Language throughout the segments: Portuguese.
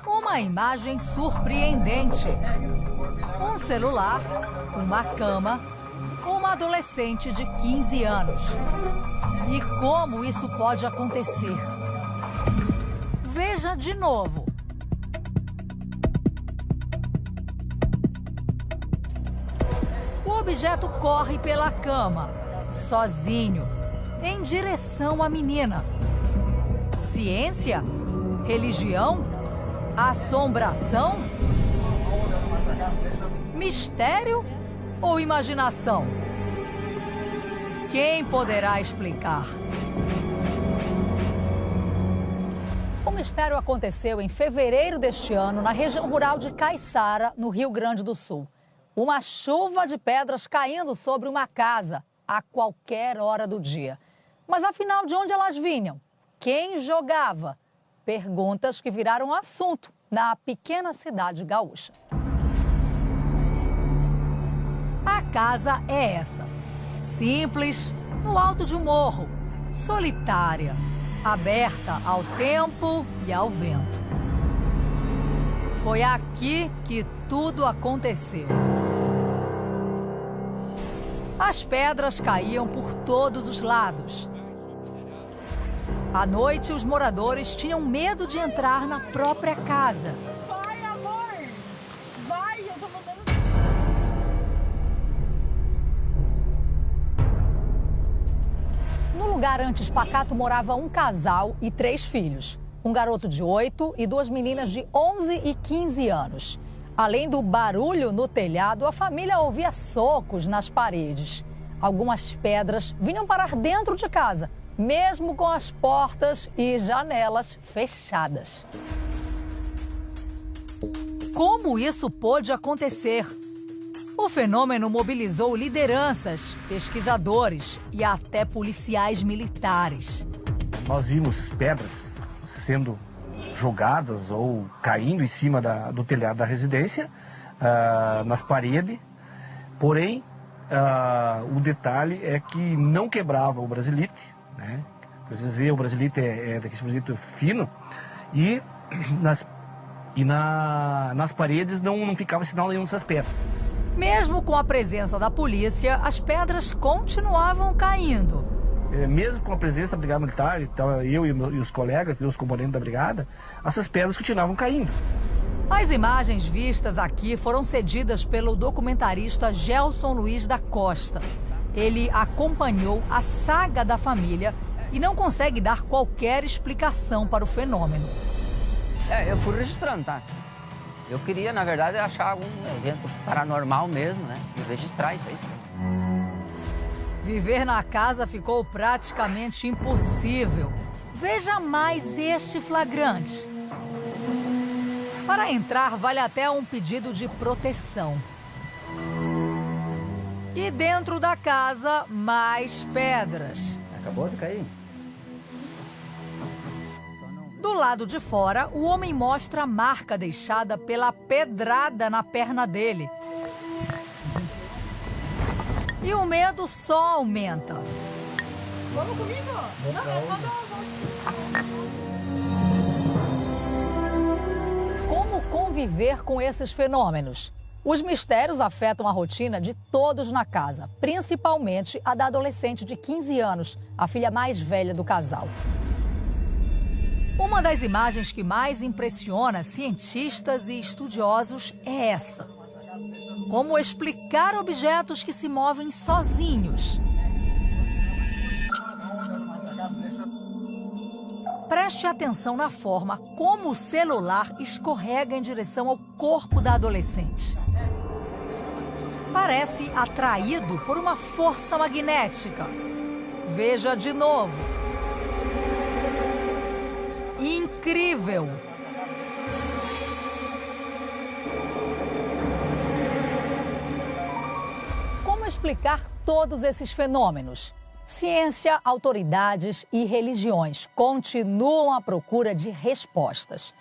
Uma imagem surpreendente. Um celular, uma cama, uma adolescente de 15 anos. E como isso pode acontecer? Veja de novo. O objeto corre pela cama, sozinho, em direção à menina. Ciência? Religião? Assombração? Mistério ou imaginação? Quem poderá explicar? O mistério aconteceu em fevereiro deste ano, na região rural de Caiçara, no Rio Grande do Sul. Uma chuva de pedras caindo sobre uma casa a qualquer hora do dia. Mas afinal, de onde elas vinham? Quem jogava? Perguntas que viraram assunto na pequena cidade gaúcha. A casa é essa. Simples, no alto de um morro. Solitária, aberta ao tempo e ao vento. Foi aqui que tudo aconteceu. As pedras caíam por todos os lados. À noite, os moradores tinham medo de entrar na própria casa. Vai, amor! Vai, eu tô mandando... No lugar antes pacato morava um casal e 3 filhos. Um garoto de 8 e 2 meninas de 11 e 15 anos. Além do barulho no telhado, a família ouvia socos nas paredes. Algumas pedras vinham parar dentro de casa, mesmo com as portas e janelas fechadas. Como isso pôde acontecer? O fenômeno mobilizou lideranças, pesquisadores e até policiais militares. Nós vimos pedras sendo jogadas ou caindo em cima do telhado da residência, nas paredes, porém o detalhe é que não quebrava o brasilite, né? Vocês veem, o brasilite é daquele brasilite fino e nas paredes não ficava sinal nenhum dessas pedras. Mesmo com a presença da polícia, as pedras continuavam caindo. Mesmo com a presença da Brigada Militar, então, eu e os colegas, os componentes da Brigada, essas pedras continuavam caindo. As imagens vistas aqui foram cedidas pelo documentarista Gelson Luiz da Costa. Ele acompanhou a saga da família e não consegue dar qualquer explicação para o fenômeno. Eu fui registrando, tá? Eu queria, na verdade, achar algum evento paranormal mesmo, né? E registrar isso aí. Viver na casa ficou praticamente impossível. Veja mais este flagrante. Para entrar, vale até um pedido de proteção. E dentro da casa, mais pedras. Acabou de cair. Do lado de fora, o homem mostra a marca deixada pela pedrada na perna dele. E o medo só aumenta. Vamos comigo? Como conviver com esses fenômenos? Os mistérios afetam a rotina de todos na casa, principalmente a da adolescente de 15 anos, a filha mais velha do casal. Uma das imagens que mais impressiona cientistas e estudiosos é essa. Como explicar objetos que se movem sozinhos? Preste atenção na forma como o celular escorrega em direção ao corpo da adolescente. Parece atraído por uma força magnética. Veja de novo. Incrível! Como explicar todos esses fenômenos? Ciência, autoridades e religiões continuam à procura de respostas.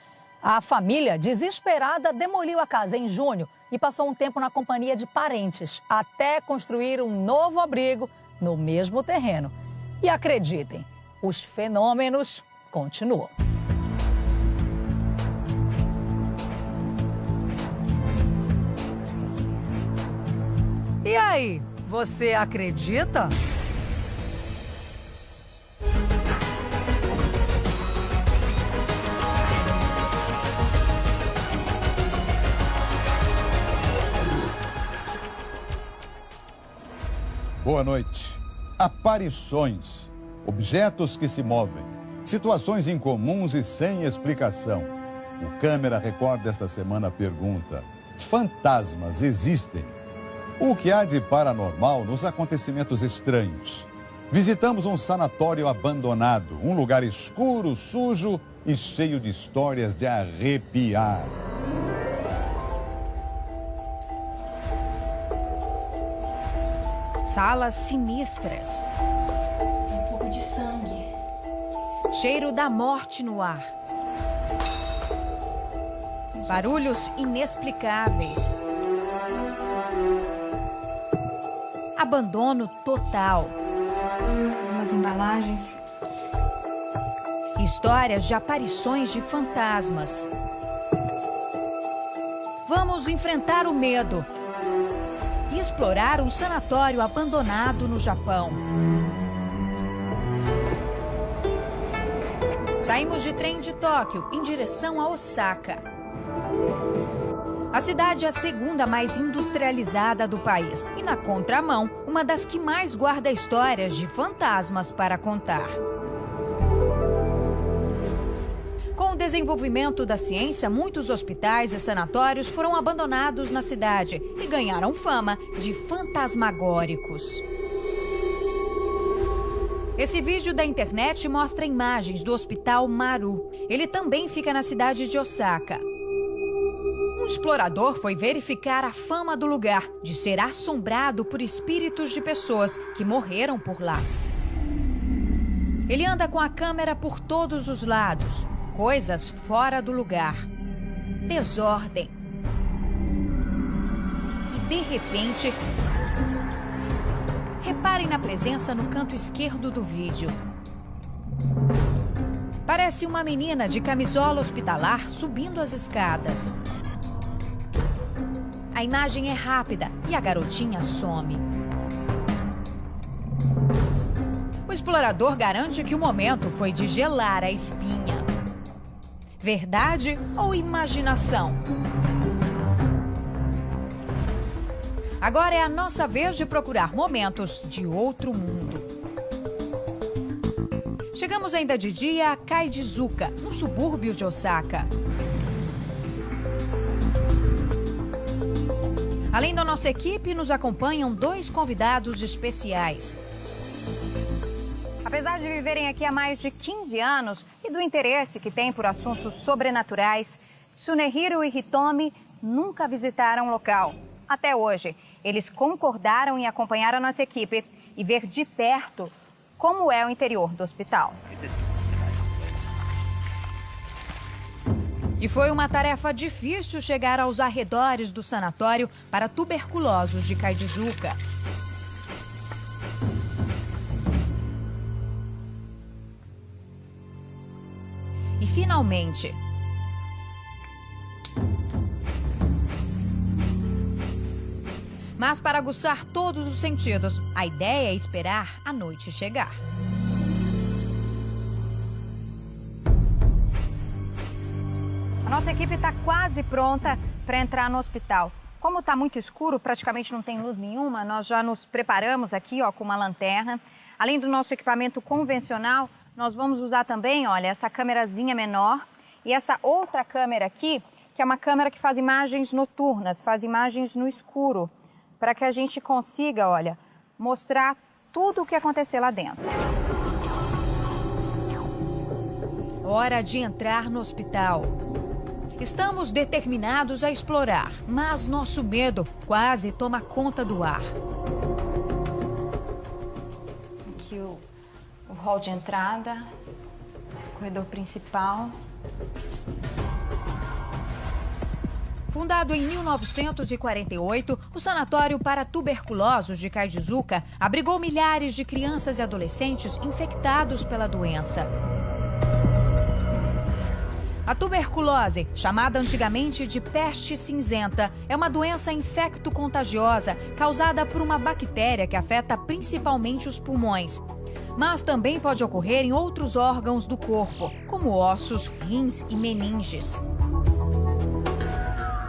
A família, desesperada, demoliu a casa em junho e passou um tempo na companhia de parentes, até construir um novo abrigo no mesmo terreno. E acreditem, os fenômenos continuam. aí, você acredita? Boa noite. Aparições, objetos que se movem, situações incomuns e sem explicação. O Câmera Record desta semana pergunta: fantasmas existem? O que há de paranormal nos acontecimentos estranhos? Visitamos um sanatório abandonado, um lugar escuro, sujo e cheio de histórias de arrepiar. Salas sinistras. Um pouco de sangue. Cheiro da morte no ar. Barulhos inexplicáveis. Abandono total. Umas embalagens. Histórias de aparições de fantasmas. Vamos enfrentar o medo e explorar um sanatório abandonado no Japão. Saímos de trem de Tóquio em direção a Osaka. A cidade é a segunda mais industrializada do país e, na contramão, uma das que mais guarda histórias de fantasmas para contar. Com o desenvolvimento da ciência, muitos hospitais e sanatórios foram abandonados na cidade e ganharam fama de fantasmagóricos. Esse vídeo da internet mostra imagens do Hospital Maru. Ele também fica na cidade de Osaka. Um explorador foi verificar a fama do lugar de ser assombrado por espíritos de pessoas que morreram por lá. Ele anda com a câmera por todos os lados. Coisas fora do lugar. Desordem. E, de repente, reparem na presença no canto esquerdo do vídeo. Parece uma menina de camisola hospitalar subindo as escadas. A imagem é rápida e a garotinha some. O explorador garante que o momento foi de gelar a espinha. Verdade ou imaginação? Agora é a nossa vez de procurar momentos de outro mundo. Chegamos ainda de dia a Kaidizuka, no subúrbio de Osaka. Além da nossa equipe, nos acompanham 2 convidados especiais. Apesar de viverem aqui há mais de 15 anos e do interesse que têm por assuntos sobrenaturais, Tsunehiro e Hitomi nunca visitaram o local. Até hoje, eles concordaram em acompanhar a nossa equipe e ver de perto como é o interior do hospital. E foi uma tarefa difícil chegar aos arredores do sanatório para tuberculosos de Kaidizuka. E finalmente, mas para aguçar todos os sentidos, a ideia é esperar a noite chegar. A nossa equipe está quase pronta para entrar no hospital. Como está muito escuro, praticamente não tem luz nenhuma, nós já nos preparamos aqui com uma lanterna. Além do nosso equipamento convencional, nós vamos usar também, olha, essa câmerazinha menor e essa outra câmera aqui, que é uma câmera que faz imagens noturnas, faz imagens no escuro, para que a gente consiga, olha, mostrar tudo o que aconteceu lá dentro. Hora de entrar no hospital. Estamos determinados a explorar, mas nosso medo quase toma conta do ar. Aqui o hall de entrada, corredor principal. Fundado em 1948, o Sanatório para Tuberculosos de Kaidizuka abrigou milhares de crianças e adolescentes infectados pela doença. A tuberculose, chamada antigamente de peste cinzenta, é uma doença infecto-contagiosa causada por uma bactéria que afeta principalmente os pulmões. Mas também pode ocorrer em outros órgãos do corpo, como ossos, rins e meninges.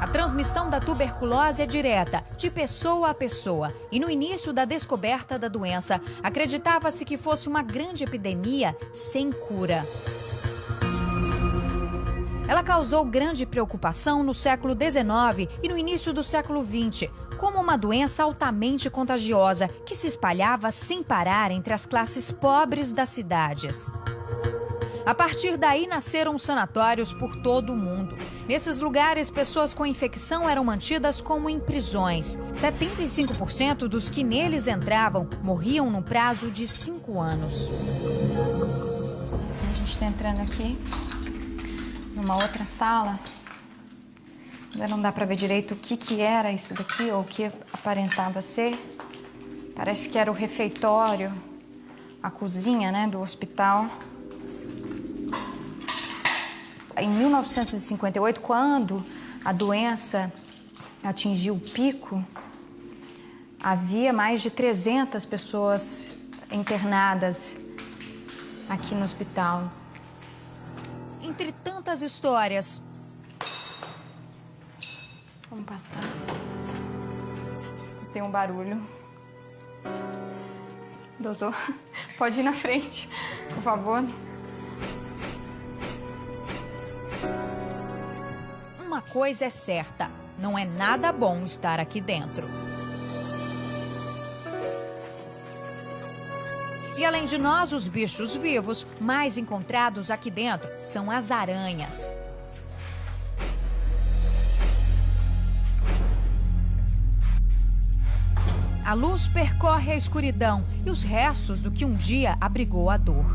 A transmissão da tuberculose é direta, de pessoa a pessoa. E no início da descoberta da doença, acreditava-se que fosse uma grande epidemia sem cura. Ela causou grande preocupação no século XIX e no início do século XX, como uma doença altamente contagiosa que se espalhava sem parar entre as classes pobres das cidades. A partir daí nasceram sanatórios por todo o mundo. Nesses lugares, pessoas com infecção eram mantidas como em prisões. 75% dos que neles entravam morriam no prazo de 5 anos. A gente está entrando aqui numa outra sala. Ainda não dá para ver direito o que era isso daqui ou o que aparentava ser. Parece que era o refeitório, a cozinha, né, do hospital. Em 1958, quando a doença atingiu o pico, havia mais de 300 pessoas internadas aqui no hospital. Entre tantas histórias. Vamos passar. Tem um barulho. Doutor, pode ir na frente, por favor. Uma coisa é certa, não é nada bom estar aqui dentro. E além de nós, os bichos vivos mais encontrados aqui dentro são as aranhas. A luz percorre a escuridão e os restos do que um dia abrigou a dor.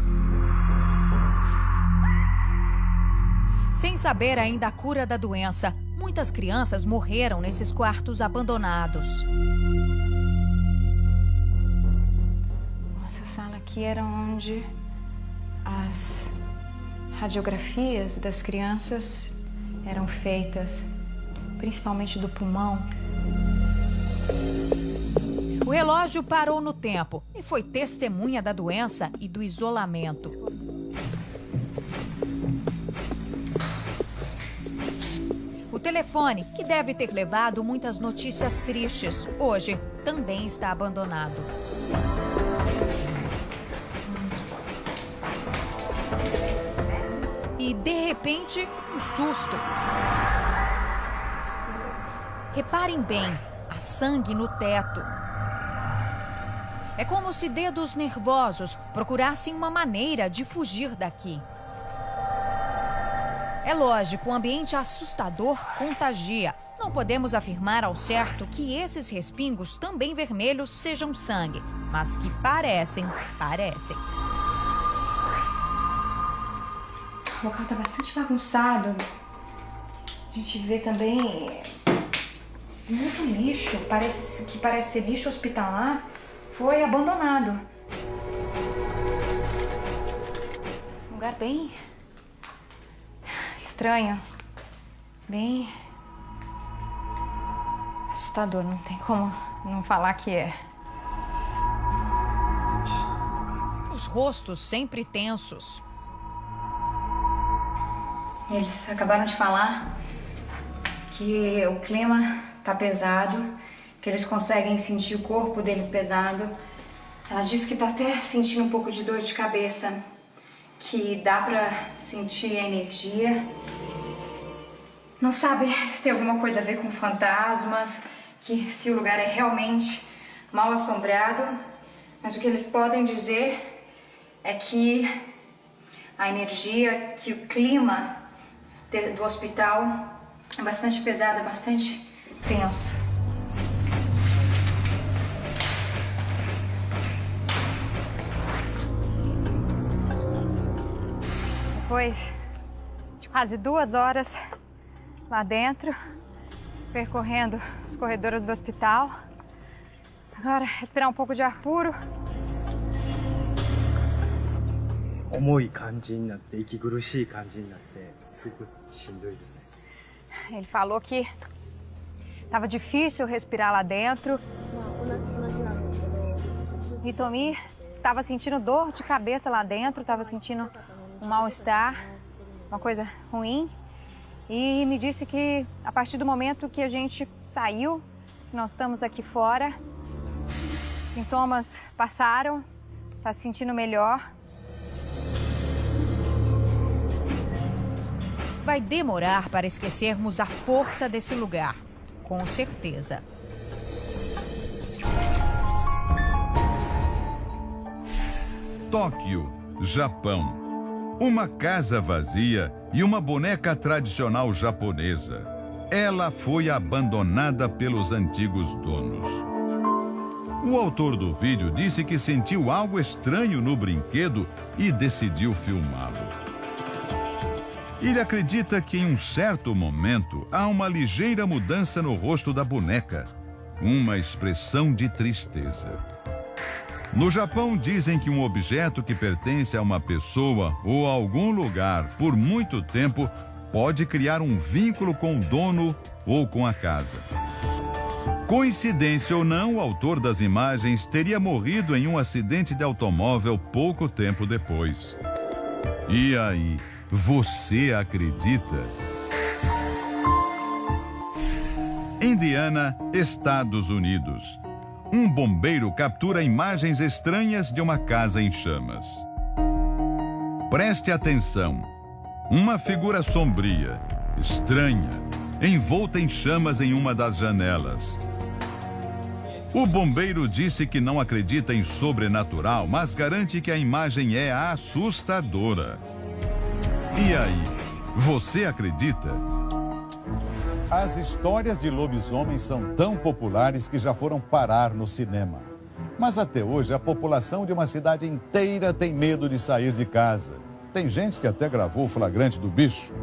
Sem saber ainda a cura da doença, muitas crianças morreram nesses quartos abandonados. Essa sala aqui era onde as radiografias das crianças eram feitas, principalmente do pulmão. O relógio parou no tempo e foi testemunha da doença e do isolamento. O telefone, que deve ter levado muitas notícias tristes, hoje também está abandonado. E, de repente, um susto. Reparem bem, há sangue no teto. É como se dedos nervosos procurassem uma maneira de fugir daqui. É lógico, o ambiente assustador contagia. Não podemos afirmar ao certo que esses respingos, também vermelhos, sejam sangue, mas que parecem. O local está bastante bagunçado. A gente vê também muito lixo, parece ser lixo hospitalar. Foi abandonado. Um lugar bem estranho, bem assustador, não tem como não falar que é. Os rostos sempre tensos. Eles acabaram de falar que o clima tá pesado, que eles conseguem sentir o corpo deles pesado. Ela disse que tá até sentindo um pouco de dor de cabeça, que dá pra sentir a energia. Não sabe se tem alguma coisa a ver com fantasmas, que se o lugar é realmente mal assombrado, mas o que eles podem dizer é que a energia, que o clima do hospital é bastante pesado, é bastante tenso. Depois de quase 2 horas lá dentro, percorrendo os corredores do hospital, agora respirar um pouco de ar puro. 重い感じになって息苦しい感じになって Ele falou que estava difícil respirar lá dentro. Hitomi estava sentindo dor de cabeça lá dentro, estava sentindo um mal-estar, uma coisa ruim. E me disse que a partir do momento que a gente saiu, nós estamos aqui fora, os sintomas passaram, está se sentindo melhor. Vai demorar para esquecermos a força desse lugar, com certeza. Tóquio, Japão. Uma casa vazia e uma boneca tradicional japonesa. Ela foi abandonada pelos antigos donos. O autor do vídeo disse que sentiu algo estranho no brinquedo e decidiu filmá-lo. Ele acredita que em um certo momento há uma ligeira mudança no rosto da boneca, uma expressão de tristeza. No Japão, dizem que um objeto que pertence a uma pessoa ou a algum lugar por muito tempo pode criar um vínculo com o dono ou com a casa. Coincidência ou não, o autor das imagens teria morrido em um acidente de automóvel pouco tempo depois. E aí, você acredita? Indiana, Estados Unidos. Um bombeiro captura imagens estranhas de uma casa em chamas. Preste atenção. Uma figura sombria, estranha, envolta em chamas em uma das janelas. O bombeiro disse que não acredita em sobrenatural, mas garante que a imagem é assustadora. E aí, você acredita? As histórias de lobisomens são tão populares que já foram parar no cinema. Mas até hoje, a população de uma cidade inteira tem medo de sair de casa. Tem gente que até gravou o flagrante do bicho.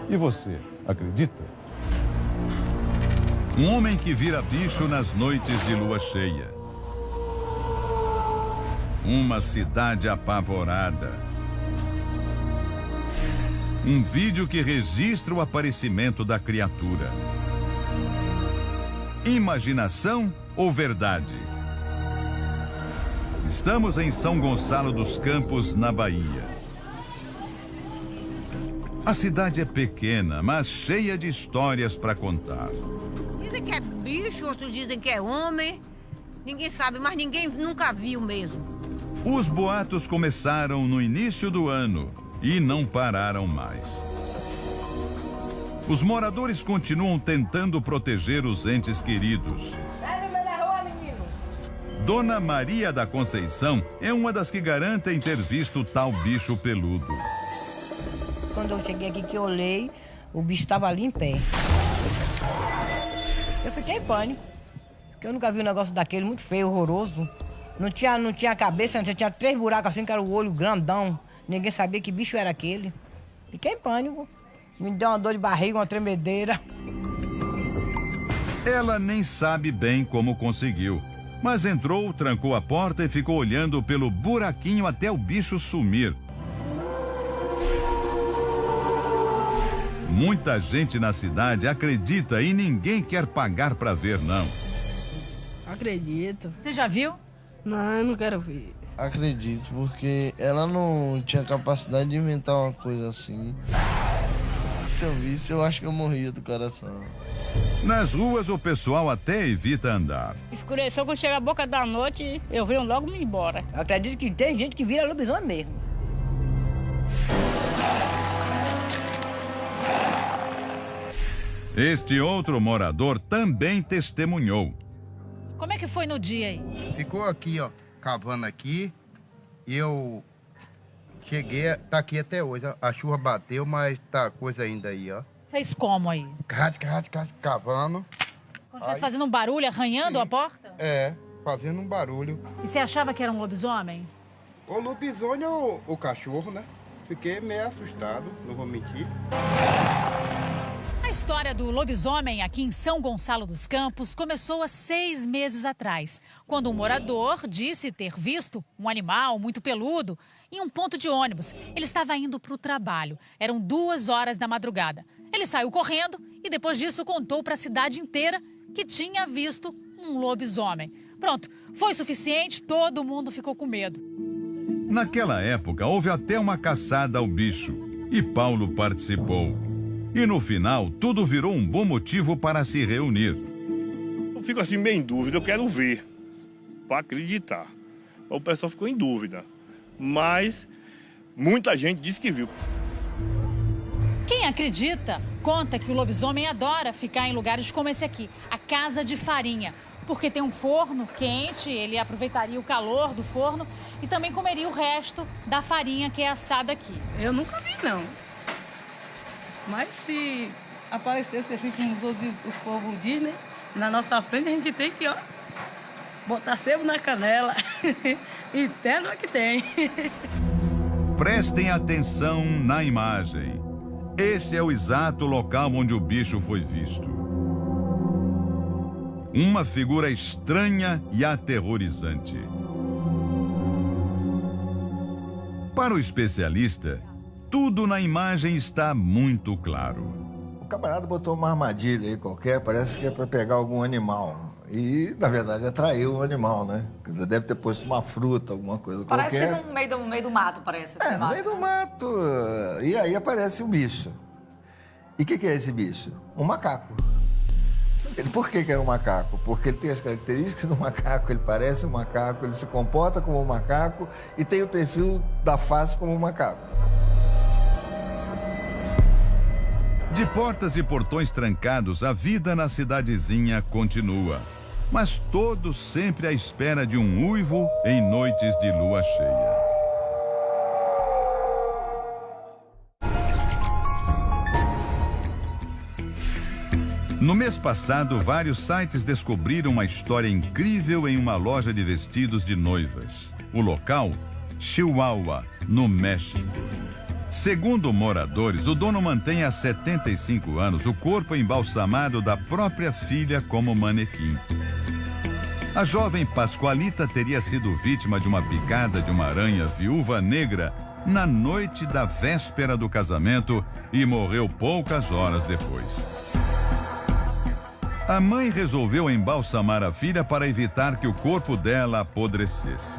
E você, acredita? Um homem que vira bicho nas noites de lua cheia. Uma cidade apavorada. Um vídeo que registra o aparecimento da criatura. Imaginação ou verdade? Estamos em São Gonçalo dos Campos, na Bahia. A cidade é pequena, mas cheia de histórias para contar. Dizem que é bicho, outros dizem que é homem. Ninguém sabe, mas ninguém nunca viu mesmo. Os boatos começaram no início do ano e não pararam mais. Os moradores continuam tentando proteger os entes queridos. Dona Maria da Conceição é uma das que garantem ter visto tal bicho peludo. Quando eu cheguei aqui que eu olhei, o bicho estava ali em pé. Eu fiquei em pânico, porque eu nunca vi um negócio daquele, muito feio, horroroso. Não tinha cabeça, tinha 3 buracos assim, que era o olho grandão. Ninguém sabia que bicho era aquele. Fiquei em pânico. Me deu uma dor de barriga, uma tremedeira. Ela nem sabe bem como conseguiu, mas entrou, trancou a porta e ficou olhando pelo buraquinho até o bicho sumir. Muita gente na cidade acredita e ninguém quer pagar para ver, não. Acredito. Você já viu? Não, eu não quero ver. Acredito, porque ela não tinha capacidade de inventar uma coisa assim. Se eu visse, eu acho que eu morria do coração. Nas ruas, o pessoal até evita andar. Escureceu, quando chega a boca da noite, eu venho logo me embora. Eu acredito que tem gente que vira lobisomem mesmo. Este outro morador também testemunhou. Como é que foi no dia aí? Ficou aqui, ó, cavando aqui. E eu cheguei, tá aqui até hoje. A chuva bateu, mas tá coisa ainda aí, ó. Fez como aí? Cavando. Como se estivesse fazendo um barulho, arranhando a porta? É, fazendo um barulho. E você achava que era um lobisomem? O lobisomem é o cachorro, né? Fiquei meio assustado, não vou mentir. A história do lobisomem aqui em São Gonçalo dos Campos começou há 6 meses atrás, quando um morador disse ter visto um animal muito peludo em um ponto de ônibus. Ele estava indo para o trabalho. Eram 2 horas da madrugada. Ele saiu correndo e depois disso contou para a cidade inteira que tinha visto um lobisomem. Pronto, foi suficiente, todo mundo ficou com medo. Naquela época, houve até uma caçada ao bicho e Paulo participou. E no final, tudo virou um bom motivo para se reunir. Eu fico assim meio em dúvida, eu quero ver, para acreditar. O pessoal ficou em dúvida, mas muita gente disse que viu. Quem acredita, conta que o lobisomem adora ficar em lugares como esse aqui, a Casa de Farinha. Porque tem um forno quente, ele aproveitaria o calor do forno e também comeria o resto da farinha que é assada aqui. Eu nunca vi, não. Mas se aparecesse assim como os povos dizem, né? Na nossa frente a gente tem que, ó, botar sebo na canela e pedra que tem. Prestem atenção na imagem. Este é o exato local onde o bicho foi visto. Uma figura estranha e aterrorizante. Para o especialista, tudo na imagem está muito claro. O camarada botou uma armadilha aí qualquer, parece que é para pegar algum animal. E, na verdade, atraiu o animal, né? Quer dizer, deve ter posto uma fruta, alguma coisa parece qualquer. Parece no meio do mato, parece essa imagem. No meio do mato. E aí aparece um bicho. E o que é esse bicho? Um macaco. Por que é um macaco? Porque ele tem as características do macaco, ele parece um macaco, ele se comporta como um macaco e tem o perfil da face como um macaco. De portas e portões trancados, a vida na cidadezinha continua. Mas todos sempre à espera de um uivo em noites de lua cheia. No mês passado, vários sites descobriram uma história incrível em uma loja de vestidos de noivas. O local? Chihuahua, no México. Segundo moradores, o dono mantém há 75 anos o corpo embalsamado da própria filha como manequim. A jovem Pascoalita teria sido vítima de uma picada de uma aranha viúva negra na noite da véspera do casamento e morreu poucas horas depois. A mãe resolveu embalsamar a filha para evitar que o corpo dela apodrecesse.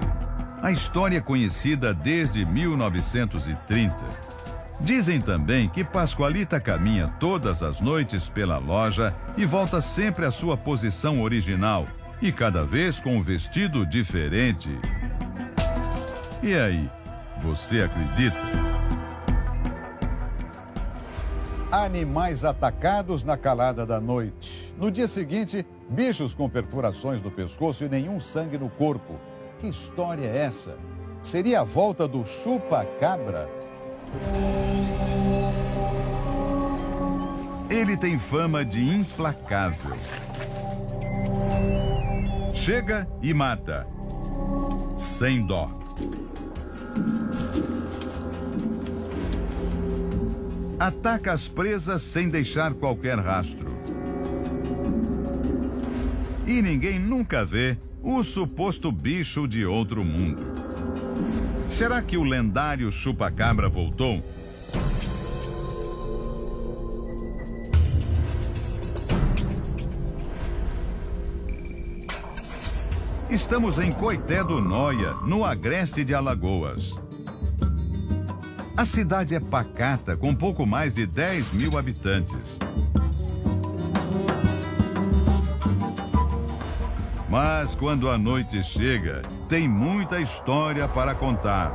A história é conhecida desde 1930. Dizem também que Pascoalita caminha todas as noites pela loja e volta sempre à sua posição original, e cada vez com um vestido diferente. E aí, você acredita? Animais atacados na calada da noite. No dia seguinte, bichos com perfurações no pescoço e nenhum sangue no corpo. Que história é essa? Seria a volta do chupa-cabra? Ele tem fama de implacável. Chega e mata. Sem dó. Ataca as presas sem deixar qualquer rastro. E ninguém nunca vê o suposto bicho de outro mundo. Será que o lendário chupa-cabra voltou? Estamos em Coité do Noia, no agreste de Alagoas. A cidade é pacata, com pouco mais de 10 mil habitantes. Mas quando a noite chega, tem muita história para contar.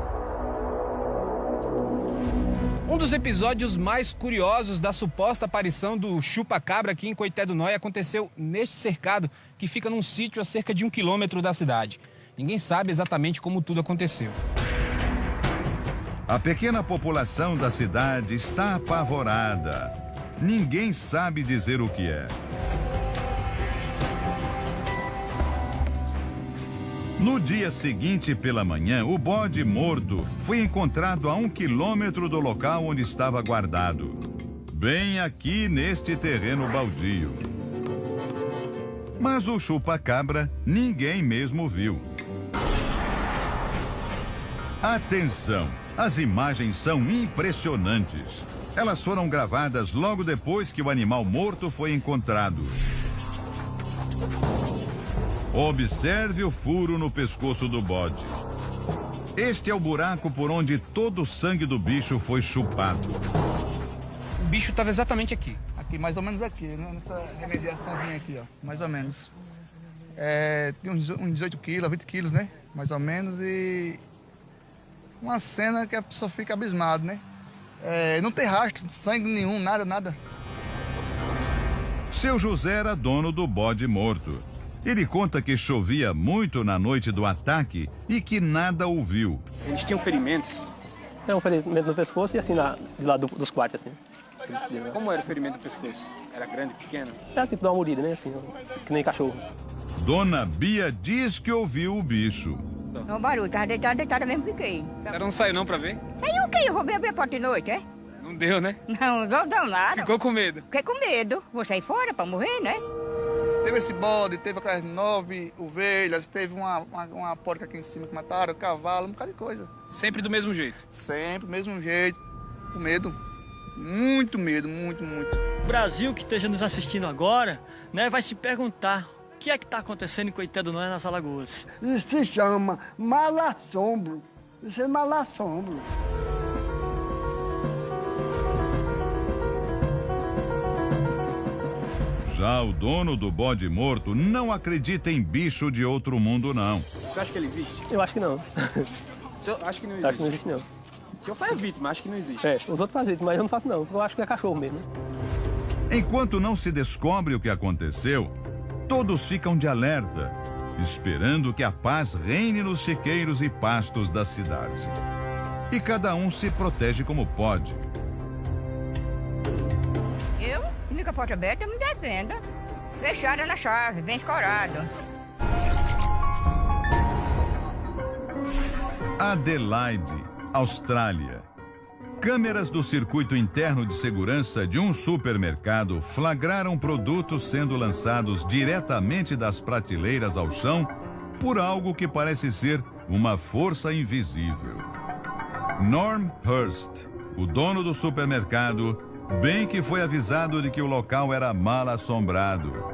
Um dos episódios mais curiosos da suposta aparição do chupa-cabra aqui em Coité do Noia aconteceu neste cercado, que fica num sítio a cerca de 1 quilômetro da cidade. Ninguém sabe exatamente como tudo aconteceu. A pequena população da cidade está apavorada. Ninguém sabe dizer o que é. No dia seguinte, pela manhã, o bode morto foi encontrado a 1 quilômetro do local onde estava guardado. Bem aqui neste terreno baldio. Mas o chupa-cabra ninguém mesmo viu. Atenção, as imagens são impressionantes. Elas foram gravadas logo depois que o animal morto foi encontrado. Observe o furo no pescoço do bode. Este é o buraco por onde todo o sangue do bicho foi chupado. O bicho estava exatamente aqui. Aqui, mais ou menos aqui, né? Nessa remediaçãozinha aqui, ó, mais ou menos. Tem uns 18 quilos, 20 quilos, né? Mais ou menos, e uma cena que a pessoa fica abismada, né? Não tem rastro, sangue nenhum, nada. Seu José era dono do bode morto. Ele conta que chovia muito na noite do ataque e que nada ouviu. Eles tinham ferimentos? Tem um ferimento no pescoço e assim, de lado dos quartos, assim. Como era o ferimento do pescoço? Era grande, pequeno? Era tipo dar uma mordida, né? Assim, que nem cachorro. Dona Bia diz que ouviu o bicho. Não, barulho, tava deitada mesmo, fiquei. Você não saiu não pra ver? Saiu o quê? Eu vou abrir a porta de noite, é? Não deu, né? Não deu nada. Ficou com medo? Fiquei com medo. Vou sair fora pra morrer, né? Teve esse bode, teve aquelas 9 ovelhas, teve uma porca aqui em cima que mataram, cavalo, um bocado de coisa. Sempre do mesmo jeito? Sempre do mesmo jeito, com medo. Muito medo, muito. O Brasil que esteja nos assistindo agora, né, vai se perguntar o que é que está acontecendo em Coité do Noé, nas Alagoas. Isso se chama mal-assombro. Isso é mal-assombro. Já o dono do bode morto não acredita em bicho de outro mundo, não. Você acha que ele existe? Eu acho que não. O senhor acha que não existe? Acho que não existe, não. O senhor foi a vítima, acho que não existe. Os outros fazem vítima, mas eu não faço, não. Eu acho que é cachorro mesmo. Enquanto não se descobre o que aconteceu, todos ficam de alerta, esperando que a paz reine nos chiqueiros e pastos da cidade. E cada um se protege como pode. Eu, única porta aberta, eu me defendo. Fechada na chave, bem escorado. Adelaide, Austrália. Câmeras do circuito interno de segurança de um supermercado flagraram produtos sendo lançados diretamente das prateleiras ao chão por algo que parece ser uma força invisível. Norm Hurst, o dono do supermercado, bem que foi avisado de que o local era mal assombrado.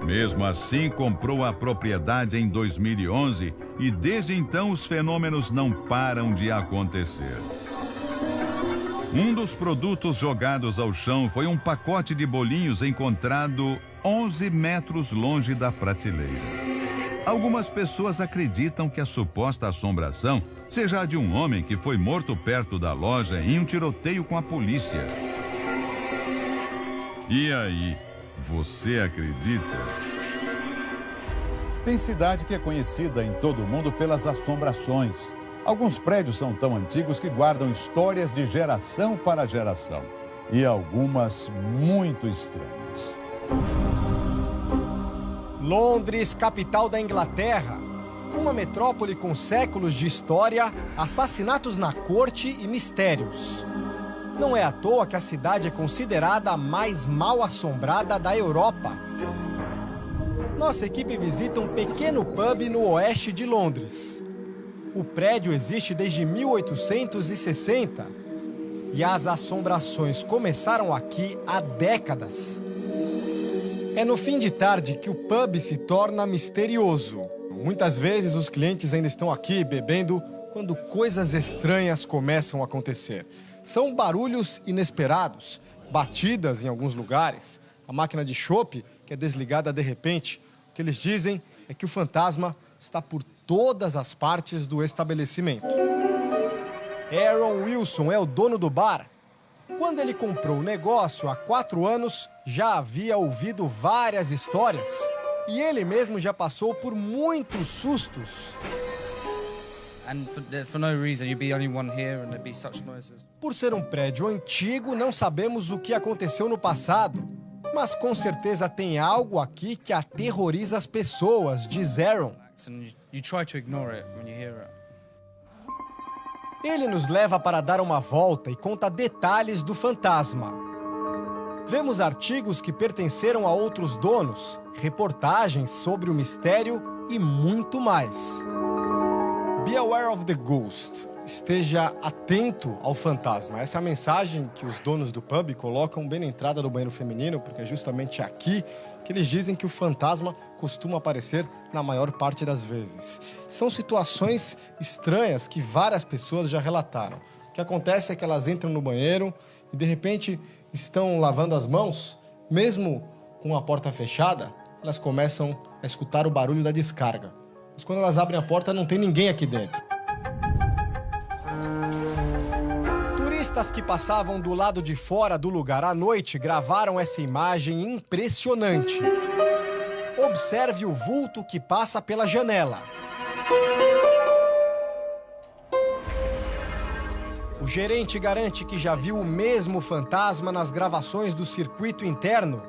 Mesmo assim, comprou a propriedade em 2011 e desde então os fenômenos não param de acontecer. Um dos produtos jogados ao chão foi um pacote de bolinhos encontrado 11 metros longe da prateleira. Algumas pessoas acreditam que a suposta assombração seja a de um homem que foi morto perto da loja em um tiroteio com a polícia. E aí, você acredita? Tem cidade que é conhecida em todo o mundo pelas assombrações. Alguns prédios são tão antigos que guardam histórias de geração para geração. E algumas muito estranhas. Londres, capital da Inglaterra. Uma metrópole com séculos de história, assassinatos na corte e mistérios. Não é à toa que a cidade é considerada a mais mal assombrada da Europa. Nossa equipe visita um pequeno pub no oeste de Londres. O prédio existe desde 1860 e as assombrações começaram aqui há décadas. É no fim de tarde que o pub se torna misterioso. Muitas vezes os clientes ainda estão aqui bebendo quando coisas estranhas começam a acontecer. São barulhos inesperados, batidas em alguns lugares, a máquina de chopp que é desligada de repente. O que eles dizem é que o fantasma está por todas as partes do estabelecimento. Aaron Wilson é o dono do bar. Quando ele comprou o negócio há 4 anos, já havia ouvido várias histórias. E ele mesmo já passou por muitos sustos. Por ser um prédio antigo, não sabemos o que aconteceu no passado. Mas com certeza tem algo aqui que aterroriza as pessoas, diz Aaron. Ele nos leva para dar uma volta e conta detalhes do fantasma. Vemos artigos que pertenceram a outros donos, reportagens sobre o mistério e muito mais. Be aware of the ghost. esteja atento ao fantasma. Essa é a mensagem que os donos do pub colocam bem na entrada do banheiro feminino, porque é justamente aqui que eles dizem que o fantasma costuma aparecer na maior parte das vezes. São situações estranhas que várias pessoas já relataram. O que acontece é que elas entram no banheiro e, de repente, estão lavando as mãos, mesmo com a porta fechada, elas começam a escutar o barulho da descarga. Mas quando elas abrem a porta, não tem ninguém aqui dentro. Turistas que passavam do lado de fora do lugar à noite gravaram essa imagem impressionante. Observe o vulto que passa pela janela. O gerente garante que já viu o mesmo fantasma nas gravações do circuito interno.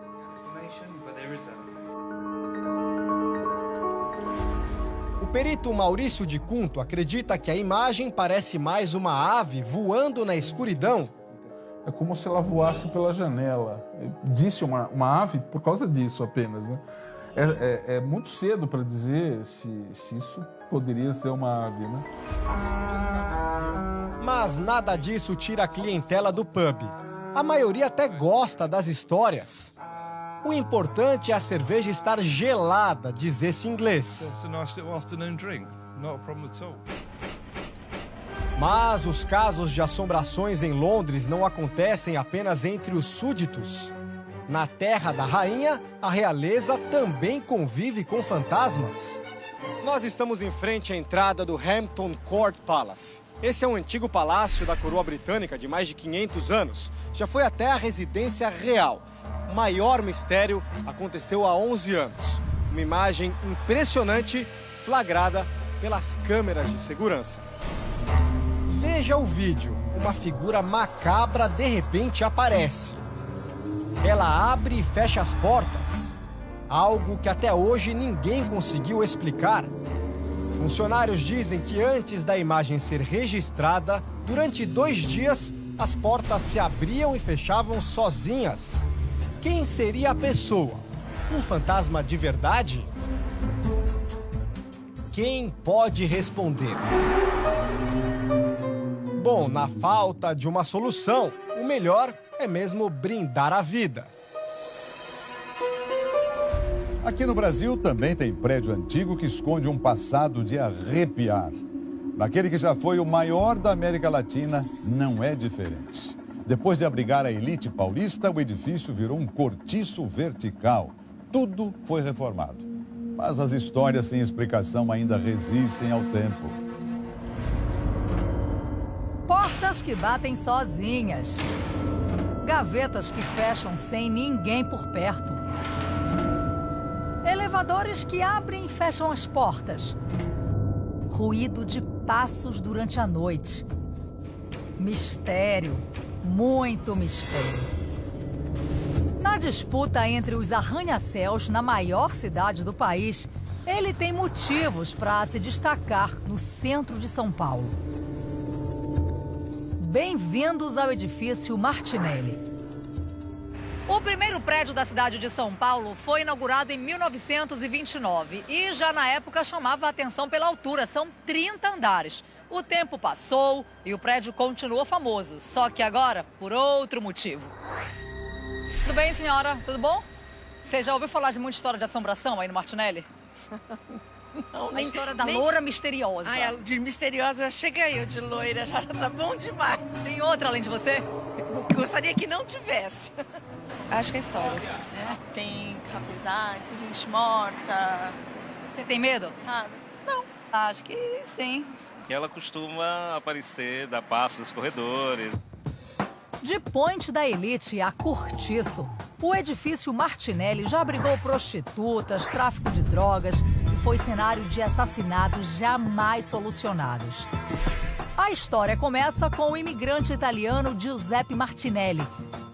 O perito Maurício de Cunto acredita que a imagem parece mais uma ave voando na escuridão. É como se ela voasse pela janela. Disse uma ave por causa disso apenas, né? É muito cedo para dizer se isso poderia ser uma ave, né? Mas nada disso tira a clientela do pub. A maioria até gosta das histórias. O importante é a cerveja estar gelada, diz esse inglês. Mas os casos de assombrações em Londres não acontecem apenas entre os súditos. Na Terra da Rainha, a realeza também convive com fantasmas. Nós estamos em frente à entrada do Hampton Court Palace. Esse é um antigo palácio da coroa britânica de mais de 500 anos. Já foi até a residência real. O maior mistério aconteceu há 11 anos. Uma imagem impressionante flagrada pelas câmeras de segurança. Veja o vídeo. Uma figura macabra de repente aparece. Ela abre e fecha as portas. Algo que até hoje ninguém conseguiu explicar. Funcionários dizem que antes da imagem ser registrada, durante 2 dias, as portas se abriam e fechavam sozinhas. Quem seria a pessoa? Um fantasma de verdade? Quem pode responder? Bom, na falta de uma solução, o melhor é mesmo brindar a vida. Aqui no Brasil também tem prédio antigo que esconde um passado de arrepiar. Naquele que já foi o maior da América Latina, não é diferente. Depois de abrigar a elite paulista, o edifício virou um cortiço vertical. Tudo foi reformado. Mas as histórias sem explicação ainda resistem ao tempo. Portas que batem sozinhas. Gavetas que fecham sem ninguém por perto. Elevadores que abrem e fecham as portas. Ruído de passos durante a noite. Mistério, muito mistério. Na disputa entre os arranha-céus na maior cidade do país, ele tem motivos para se destacar no centro de São Paulo. Bem-vindos ao edifício Martinelli. O primeiro prédio da cidade de São Paulo foi inaugurado em 1929 e já na época chamava a atenção pela altura, são 30 andares. O tempo passou e o prédio continuou famoso, só que agora por outro motivo. Tudo bem, senhora? Tudo bom? Você já ouviu falar de muita história de assombração aí no Martinelli? Não, a história da loura misteriosa. Ai, de misteriosa já chega eu de loira, já tá bom demais. Tem outra além de você? Gostaria que não tivesse. Acho que é história. Tem cafezais, tem gente morta. Você tem medo? Não, acho que sim. Ela costuma aparecer, dar passos nos corredores. De Ponte da Elite a Cortiço, o edifício Martinelli já abrigou prostitutas, tráfico de drogas e foi cenário de assassinatos jamais solucionados. A história começa com o imigrante italiano Giuseppe Martinelli.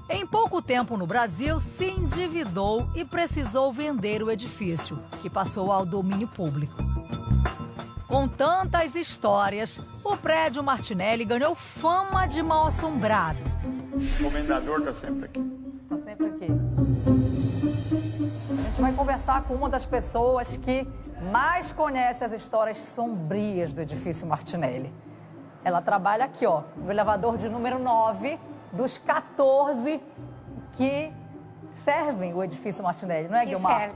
Em pouco tempo no Brasil, se endividou e precisou vender o edifício, que passou ao domínio público. Com tantas histórias, o prédio Martinelli ganhou fama de mal-assombrado. O comendador está sempre aqui. Está sempre aqui. A gente vai conversar com uma das pessoas que mais conhece as histórias sombrias do edifício Martinelli. Ela trabalha aqui, ó, no elevador de número 9 dos 14 que servem o edifício Martinelli, não é, Guiomar?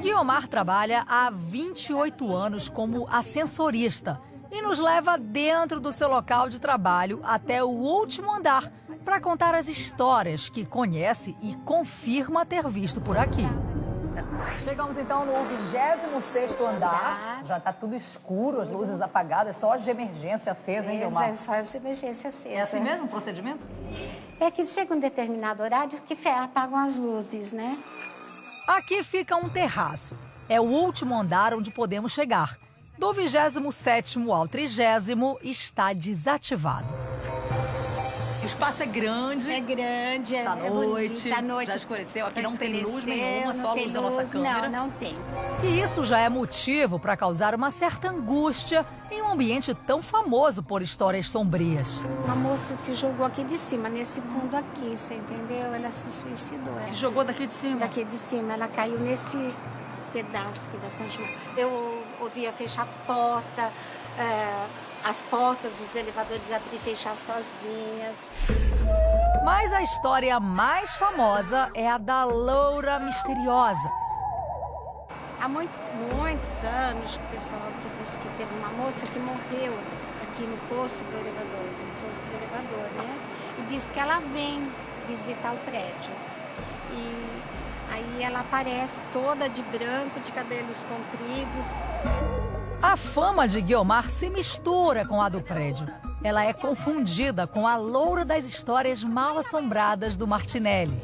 Guiomar trabalha há 28 anos como ascensorista e nos leva dentro do seu local de trabalho até o último andar para contar as histórias que conhece e confirma ter visto por aqui. Chegamos então no 26º andar. Já está tudo escuro, as luzes apagadas, só as de emergência acesas, hein, Guiomar? É, só as de emergência acesas. É assim mesmo o procedimento? É que chega um determinado horário que apagam as luzes, né? Aqui fica um terraço. É o último andar onde podemos chegar. Do 27º ao 30º está desativado. O espaço é grande. É grande, tá é noite, bonito, à noite. já escureceu. Aqui Já não tem luz escureceu, nenhuma, só a não luz tem da nossa luz, câmera. Não tem. E isso já é motivo para causar uma certa angústia em um ambiente tão famoso por histórias sombrias. Uma moça se jogou aqui de cima, nesse fundo aqui, você entendeu? Ela se suicidou. Se jogou daqui de cima? Daqui de cima. Ela caiu nesse pedaço aqui dessa juba. Eu ouvia fechar a porta, as portas dos elevadores abrir e fechar sozinhas. Mas a história mais famosa é a da loura misteriosa. Há muitos anos, o pessoal que disse que teve uma moça que morreu aqui no posto do elevador, no fosso do elevador, né? E disse que ela vem visitar o prédio. E aí ela aparece toda de branco, de cabelos compridos. A fama de Guiomar se mistura com a do prédio. Ela é confundida com a loura das histórias mal assombradas do Martinelli.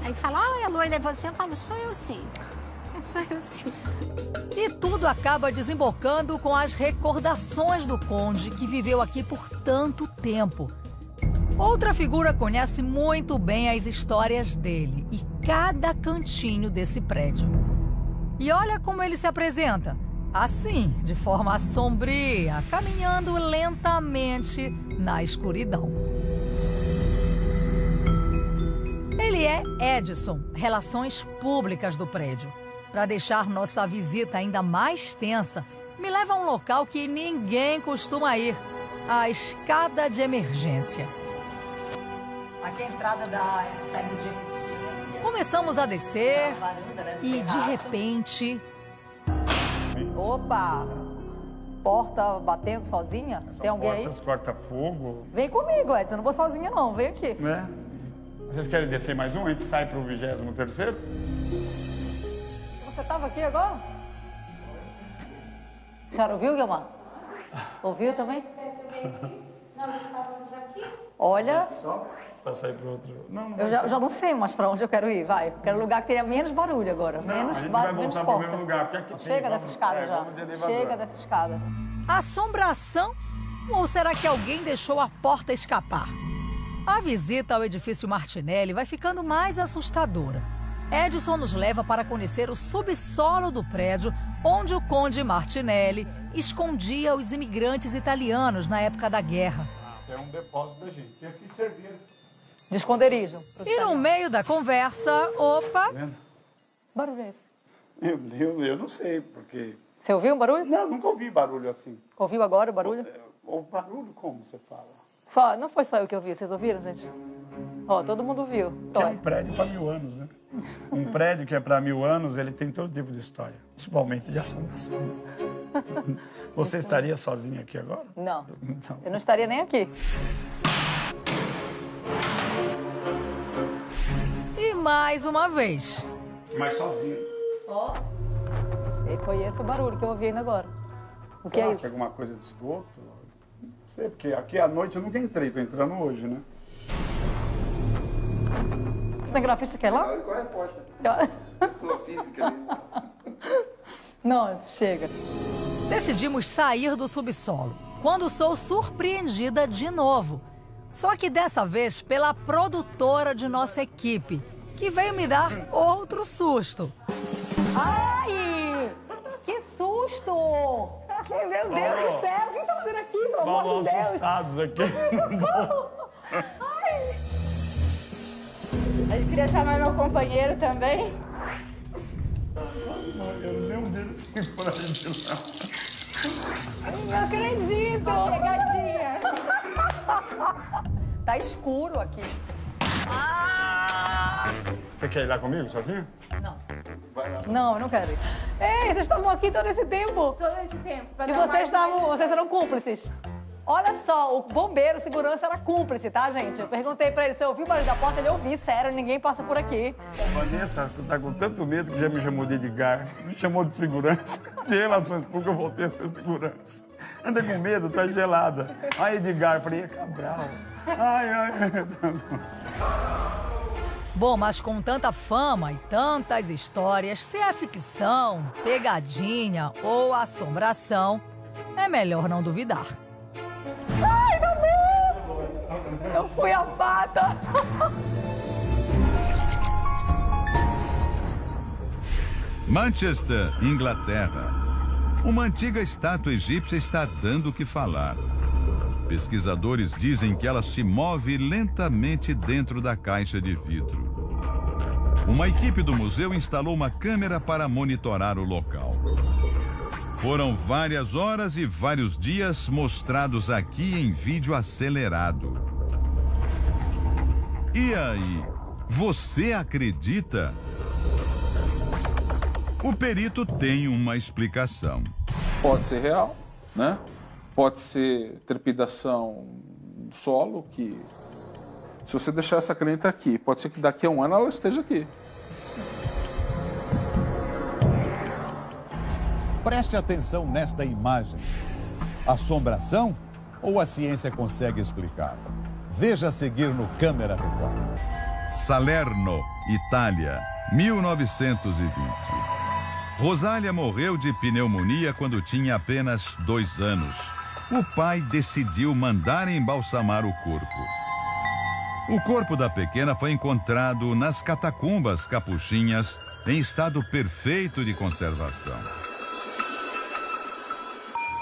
Aí fala, a loira é você? Eu falo, sou eu sim. Sou eu sim. E tudo acaba desembocando com as recordações do conde que viveu aqui por tanto tempo. Outra figura conhece muito bem as histórias dele e cada cantinho desse prédio. E olha como ele se apresenta. Assim, de forma sombria, caminhando lentamente na escuridão. Ele é Edson, Relações Públicas do prédio. Para deixar nossa visita ainda mais tensa, me leva a um local que ninguém costuma ir, a escada de emergência. Aqui é a entrada da saída de emergência. Começamos a descer e, de repente... Opa! Porta batendo sozinha? Tem alguém aí? Portas corta-fogo. Vem comigo, Edson. Eu não vou sozinha, não. Vem aqui. Né? Vocês querem descer mais um? A gente sai pro 23º? Você estava aqui agora? A senhora ouviu, Guiomar? Ouviu também? Nós estávamos aqui. Olha... Só para sair pro outro... Não eu já não sei mais para onde eu quero ir. Vai. Quero um lugar que tenha menos barulho agora. Não, menos a gente barulho, vai menos voltar porta. pro mesmo lugar. Porque aqui, Chega dessa escada já. Chega dessa escada. Assombração? Ou será que alguém deixou a porta escapar? A visita ao edifício Martinelli vai ficando mais assustadora. Edson nos leva para conhecer o subsolo do prédio onde o conde Martinelli escondia os imigrantes italianos na época da guerra. É um depósito da gente. E aqui servia. De esconderijo. E no meio da conversa, opa... Tá barulho é esse? Eu não sei, porque... Você ouviu um barulho? Não, nunca ouvi barulho assim. Ouviu agora o barulho? O barulho, como você fala? Não foi só eu que ouvi, vocês ouviram, gente? Ó, todo mundo viu. Que é um prédio para 1000 anos, né? Um prédio que é para 1000 anos, ele tem todo tipo de história. Principalmente de assombração. Você estaria sozinha aqui agora? Não, eu não estaria nem aqui. E mais uma vez. Mas sozinha. Ó, e foi esse o barulho que eu ouvi ainda agora. O que é isso? Que é alguma coisa de esgoto? Não sei, porque aqui à noite eu nunca entrei, tô entrando hoje, né? Você tem grafite que é lá? Qual é a porta? Sua física ali. Não, chega. Decidimos sair do subsolo, quando sou surpreendida de novo. Só que dessa vez pela produtora de nossa equipe, que veio me dar outro susto. Ai! Que susto! Meu Deus do céu! O que tá fazendo aqui, pelo amor de Deus? Assustados aqui. Ai! A gente queria chamar meu companheiro também. Eu não sei um deles sem coragem, não. Não acredito! Pegadinha. Tá escuro aqui. Você quer ir lá comigo, sozinho? Não, eu não quero ir. Ei, vocês estavam aqui todo esse tempo? Todo esse tempo. E vocês eram cúmplices? Olha só, o bombeiro, segurança, era cúmplice, tá, gente? Eu perguntei pra ele se eu ouvi o barulho da porta, ele ouviu, sério, ninguém passa por aqui. Vanessa, tu tá com tanto medo que já me chamou de Edgar, me chamou de segurança. De relações públicas eu voltei a ser segurança. Anda com medo, tá gelada. Ai, Edgar, falei, é Cabral. Ai. Bom, mas com tanta fama e tantas histórias, se é ficção, pegadinha ou assombração, é melhor não duvidar. Ai, meu Deus! Eu fui a pata! Manchester, Inglaterra. Uma antiga estátua egípcia está dando o que falar. Pesquisadores dizem que ela se move lentamente dentro da caixa de vidro. Uma equipe do museu instalou uma câmera para monitorar o local. Foram várias horas e vários dias mostrados aqui em vídeo acelerado. E aí, você acredita? O perito tem uma explicação. Pode ser real, né? Pode ser trepidação do solo, que se você deixar essa caneta aqui, pode ser que daqui a um ano ela esteja aqui. Preste atenção nesta imagem. Assombração ou a ciência consegue explicar? Veja a seguir no Câmera Record. Salerno, Itália, 1920. Rosália morreu de pneumonia quando tinha apenas 2 anos. O pai decidiu mandar embalsamar o corpo. O corpo da pequena foi encontrado nas catacumbas capuchinhas, em estado perfeito de conservação.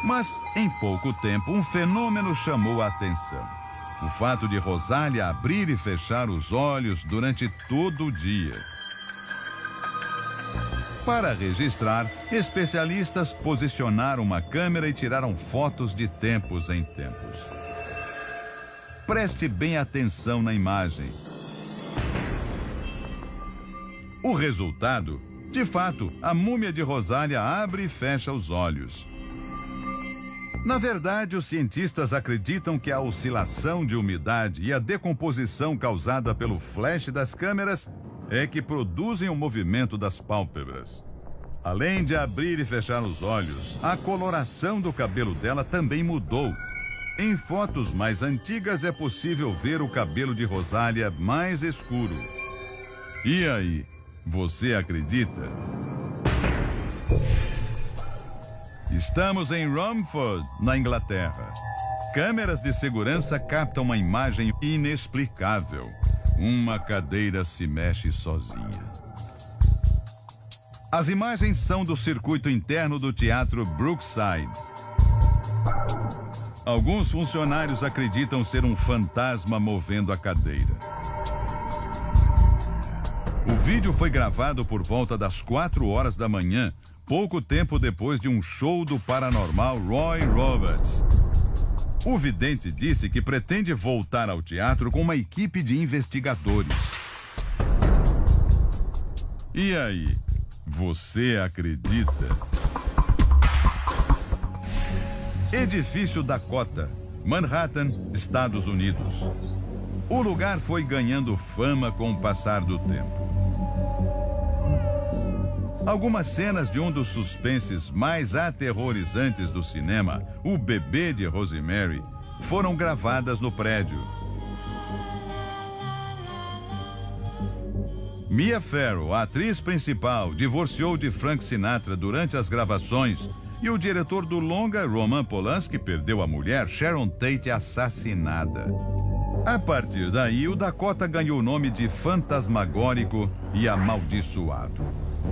Mas, em pouco tempo, um fenômeno chamou a atenção. O fato de Rosália abrir e fechar os olhos durante todo o dia. Para registrar, especialistas posicionaram uma câmera e tiraram fotos de tempos em tempos. Preste bem atenção na imagem. O resultado, de fato, a múmia de Rosália abre e fecha os olhos. Na verdade, os cientistas acreditam que a oscilação de umidade e a decomposição causada pelo flash das câmeras é que produzem o movimento das pálpebras. Além de abrir e fechar os olhos, a coloração do cabelo dela também mudou. Em fotos mais antigas é possível ver o cabelo de Rosália mais escuro. E aí, você acredita? Estamos em Romford, na Inglaterra. Câmeras de segurança captam uma imagem inexplicável. Uma cadeira se mexe sozinha. As imagens são do circuito interno do Teatro Brookside. Alguns funcionários acreditam ser um fantasma movendo a cadeira. O vídeo foi gravado por volta das 4 horas da manhã, pouco tempo depois de um show do paranormal Roy Roberts. O vidente disse que pretende voltar ao teatro com uma equipe de investigadores. E aí, você acredita? Edifício Dakota, Manhattan, Estados Unidos. O lugar foi ganhando fama com o passar do tempo. Algumas cenas de um dos suspenses mais aterrorizantes do cinema, O Bebê de Rosemary, foram gravadas no prédio. Mia Farrow, a atriz principal, divorciou de Frank Sinatra durante as gravações e o diretor do longa, Roman Polanski, perdeu a mulher, Sharon Tate, assassinada. A partir daí, o Dakota ganhou o nome de fantasmagórico e amaldiçoado.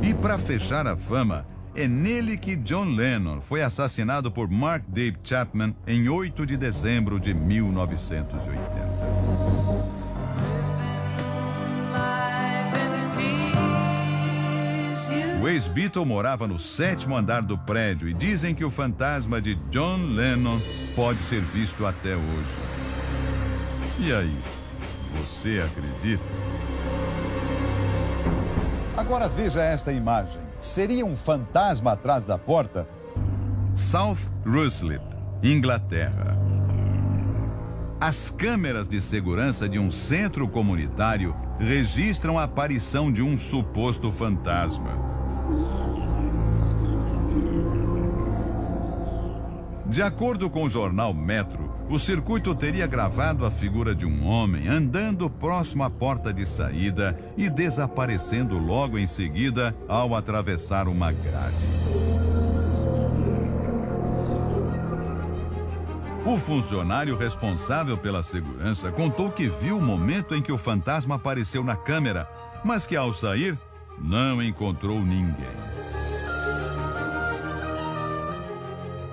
E para fechar a fama, é nele que John Lennon foi assassinado por Mark Dave Chapman em 8 de dezembro de 1980. O ex-Beatle morava no 7º andar do prédio e dizem que o fantasma de John Lennon pode ser visto até hoje. E aí, você acredita? Agora veja esta imagem. Seria um fantasma atrás da porta? South Ruislip, Inglaterra. As câmeras de segurança de um centro comunitário registram a aparição de um suposto fantasma. De acordo com o jornal Metro, o circuito teria gravado a figura de um homem andando próximo à porta de saída e desaparecendo logo em seguida ao atravessar uma grade. O funcionário responsável pela segurança contou que viu o momento em que o fantasma apareceu na câmera, mas que ao sair não encontrou ninguém.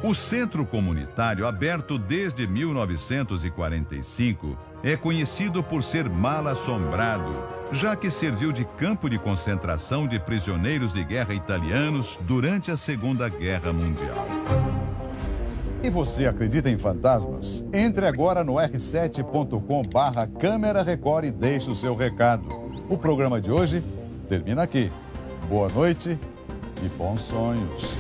O centro comunitário, aberto desde 1945, é conhecido por ser mal assombrado, já que serviu de campo de concentração de prisioneiros de guerra italianos durante a Segunda Guerra Mundial. E você acredita em fantasmas? Entre agora no r7.com/Câmera Record e deixe o seu recado. O programa de hoje termina aqui. Boa noite e bons sonhos.